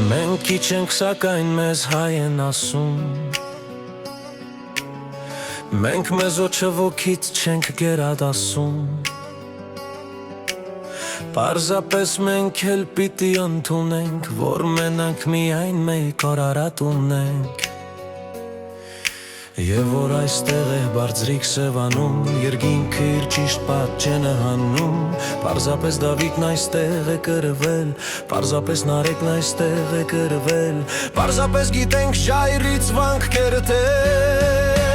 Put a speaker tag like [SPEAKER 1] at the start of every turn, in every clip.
[SPEAKER 1] Մենք քիչ ենք, սակայն մեզ հայ են ասում, մենք մեզ ոչվոքից չենք գերադասում, պարզապես մենք էլ պիտի ընդունենք, որ մենակ միայն մեկ օր արատ ունենք, և որ այստեղ է բարձրիկ սևանում, երկինքը իր ճիշտ պատճենը հանում, պարզապես Դավիթն այստեղ է կրվել, պարզապես Նարեկն այստեղ է կրվել, պարզապես գիտենք ժայռից վանք կերտել,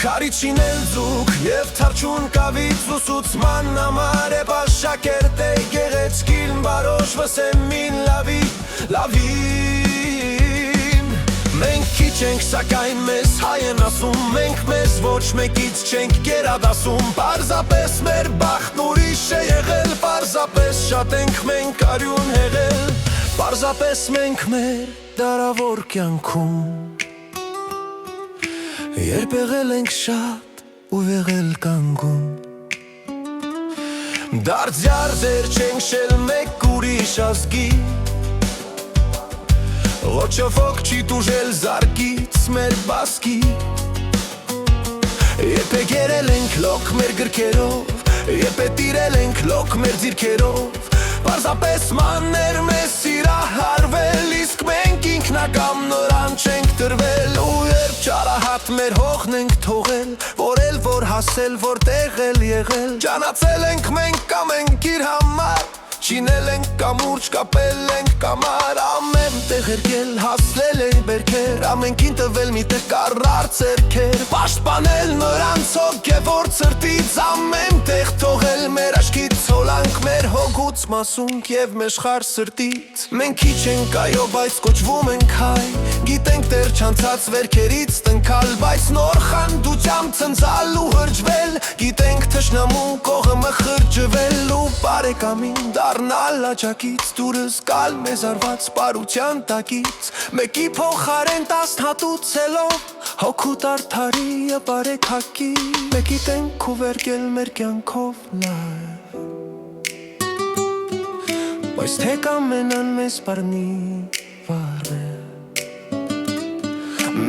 [SPEAKER 1] քարիչին էլ ձուկ և թարչուն կավից ուսուցման համար է բաշակերտ է գեղեցկին բարոշ վսեմին լավին, մենք քիչ ենք, սակայն մեզ հայ են ասում, մենք մեզ ոչ մեկից չենք գերադասում, պարզապես մեր բախտն ուրիշ է եղել, պարզապես շատ ենք մենք արյուն հեղել, պարզապես մենք մեր դարավոր կյանքում, երբ եղել ենք շատ ու եղել կանգուն, դարձյալ դեր չենք շել մեկ ուրիշ ազգի, ոչվոք չի տուժել զարկից մեր բասկի, երբ է գերել ենք լոք մեր գրքերով, երբ է տիրել ենք լոք մեր ձիրքերով, պարզապես մաններ մեզ սիրահարվել, իսկ մենք ինքնակամ նորան չենք տրվել, ու երբ ճարահատ մեր հողն ենք թողել, որ էլ որ հասել, որտեղ էլ եղել, ճանացել ենք մենք կամ ենք իր համար, չինել ենք կամուրջ, կապել ենք կամար, ամեն տեղ երկել, հասնել է բերքեր, ամենքին տվել մի տեղ կարար ծերքեր, պաշտպանել նրանց հոգևոր ցրտից, ամեն տեղ թողել մեր աչքից հոլանք, մեր հոգուց մասունք և մեշխար սրտից, մենք քիչ ենք այո, բայց կոչվում ենք հայ, գիտենք դեռ չանցած վերքերից տնքալ, բայց նոր խանդությամբ ցնցալ ու հրճվել, գիտենք թշնամու կողմը խրճվել ու բարեկամին դառնալ աջակից, դուրս գալ մեզ արված պարության տակից, մեկի փոխարեն 10 հատուցելով, հոգուտ արդարի և բարեքակի, մենք գիտենք ու վերգել մեր կյանքով լավ, բայց թե կամենան մեզ պարնի վարվել,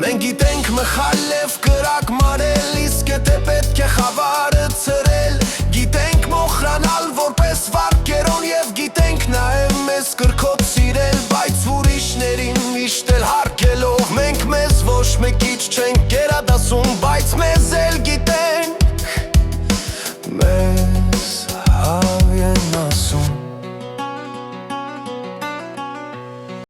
[SPEAKER 1] մենք գիտենք մխալև կրակ մարել, իսկ եթե պետք է խավարը ծրել, գիտենք մոխրանալ որպես վարկերոն և գիտենք նաև մեզ կրքոտ սիրել, բայց ուրիշներին միշտ էլ հարգելով, մենք մեզ ոչ մեկից չենք գերադասում, բայց մեր